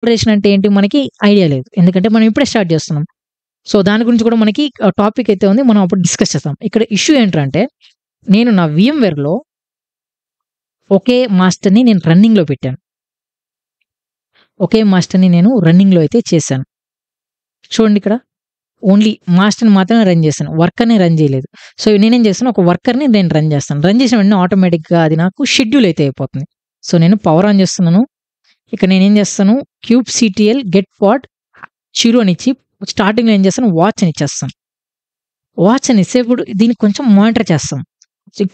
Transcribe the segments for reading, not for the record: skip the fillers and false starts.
Collaboration అంటే ఏంటి మనకి ఐడియా లేదు. ఎందుకంటే మనం ఇప్పుడే స్టార్ట్ చేస్తున్నాం. సో, దాని గురించి కూడా మనకి టాపిక్ అయితే ఉంది. మనం అప్పుడు డిస్కస్ చేస్తాం. ఇక్కడ ఇష్యూ ఏంటంటే నేను నా VMwareలో ఒకే మాస్టర్‌ని నేను రన్నింగ్‌లో పెట్టాను. ఒకే మాస్టర్‌ని నేను రన్నింగ్‌లో అయితే చేశాను. చూడండి ఇక్కడ ఓన్లీ మాస్టర్‌ని మాత్రమే రన్ చేశాను. వర్కర్‌ని రన్ చేయలేదు. సో, నేనేం చేస్తాను ఒక వర్కర్‌ని నేను రన్ చేస్తాను. రన్ చేసిన వెంటనే ఆటోమేటిక్‌గా అది నాకు షెడ్యూల్ అయితే అయిపోతుంది. సో, నేను పవర్ ఆన్ చేస్తున్నాను. ఇక్కడ నేనేం చేస్తాను kubectl get pod 0 అని ఇచ్చి స్టార్టింగ్‌లో ఏం చేస్తాను వాచ్ అని ఇచ్చేస్తాను. వాచ్ అని ఇస్తే ఇప్పుడు దీన్ని కొంచెం మానిటర్ చేస్తాం.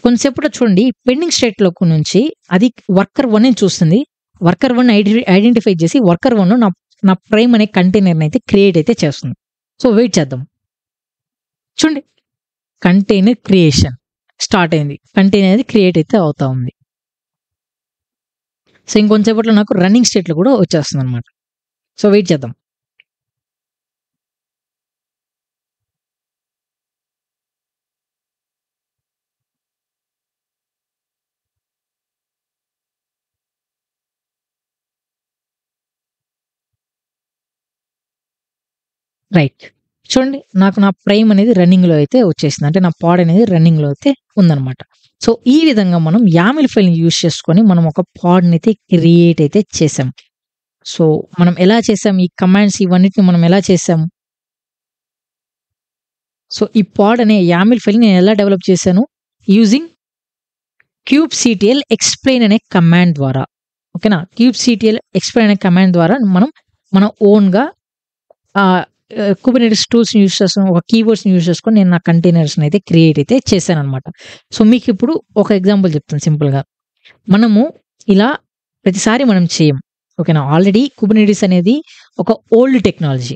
కొంతసేపట్లో చూడండి పెండింగ్ స్టేట్‌లో నుంచి అది వర్కర్ 1 అని చూస్తుంది. వర్కర్ 1 ఐడెంటిఫై చేసి వర్కర్ 1లో నా ప్రైమ్ అనే కంటైనర్‌ని అయితే క్రియేట్ అయితే చేస్తుంది. సో, వెయిట్ చేద్దాం. చూడండి కంటైనర్ క్రియేషన్ స్టార్ట్ అయింది. కంటైనర్ అనేది క్రియేట్ అయితే అవుతా ఉంది. సో, ఇంకొంచెంసేపట్లో నాకు రన్నింగ్ స్టేట్‌లో కూడా వచ్చేస్తుందన్నమాట. సో, వెయిట్ చేద్దాం. రైట్. చూడండి నాకు నా ప్రైమ్ అనేది రన్నింగ్‌లో అయితే వచ్చేసింది. అంటే నా పాడ్ అనేది రన్నింగ్‌లో అయితే ఉందన్నమాట. సో, ఈ విధంగా మనం YAML ఫైల్‌ని యూజ్ చేసుకొని మనం ఒక పాడ్‌ని అయితే క్రియేట్ అయితే చేసాం. సో, మనం ఎలా చేసాం ఈ కమాండ్స్ ఇవన్నిటిని మనం ఎలా చేసాం? సో, ఈ పాడ్ అనే YAML ఫైల్‌ని నేను ఎలా డెవలప్ చేశాను? యూజింగ్ kubectl explain అనే కమాండ్ ద్వారా. ఓకేనా? kubectl explain అనే కమాండ్ ద్వారా మనం మన ఓన్‌గా కుబర్నెటిస్ టూల్స్‌ని యూజ్ చేసుకొని ఒక కీవర్డ్స్‌ని యూజ్ చేసుకొని నేను నా కంటైనర్స్‌ని అయితే క్రియేట్ అయితే చేశానన్నమాట. సో, మీకు ఇప్పుడు ఒక ఎగ్జాంపుల్ చెప్తాను సింపుల్‌గా. మనము ఇలా ప్రతిసారి మనం చేయం. ఓకేనా? ఆల్రెడీ కుబర్నెటిస్ అనేది ఒక ఓల్డ్ టెక్నాలజీ.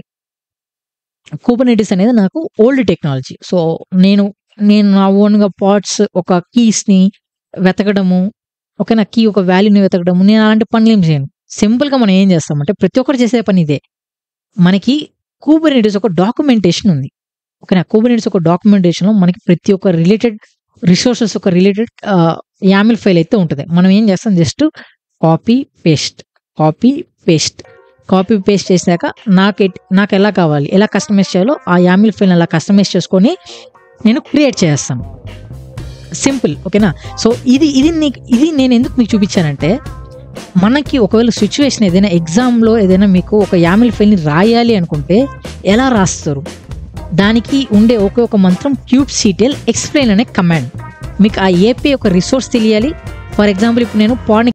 కుబర్నెటిస్ అనేది నాకు ఓల్డ్ టెక్నాలజీ. సో, నేను నా ఓన్‌గా పాడ్స్ ఒక కీస్‌ని వెతకడము, ఓకేనా? కీ ఒక వాల్యూని వెతకడము నేను అలాంటి పనులేం చేయను. సింపుల్‌గా మనం ఏం చేస్తామంటే ప్రతి ఒక్కరు చేసే పని ఇదే. మనకి కుబర్నెటిస్ ఒక డాక్యుమెంటేషన్ ఉంది. ఓకేనా? కుబర్నెటిస్ ఒక డాక్యుమెంటేషన్‌లో మనకి ప్రతి ఒక్క రిలేటెడ్ రిసోర్సెస్ ఒక రిలేటెడ్ YAML ఫైల్ అయితే ఉంటది. మనం ఏం చేస్తాం just copy paste, copy paste, copy paste చేసాక నాకెలా కావాలి, ఎలా కస్టమైజ్ చేయాలో ఆ YAML ఫైల్‌ని అలా కస్టమైజ్ చేసుకొని నేను క్రియేట్ చేసేస్తాను. సింపుల్. ఓకేనా? సో, ఇది నేను ఎందుకు మీకు చూపించానంటే మనకి ఒకవేళ సిట్యుయేషన్ ఏదైనా ఎగ్జామ్‌లో ఏదైనా మీకు ఒక YAML ఫైల్‌ని రాయాలి అనుకుంటే ఎలా రాస్తారు? దానికి ఉండే ఒకే ఒక మంత్రం kubectl explain అనే కమాండ్. మీకు ఆ API యొక్క రిసోర్స్ తెలియాలి. ఫర్ ఎగ్జాంపుల్ ఇప్పుడు నేను పాడ్‌ని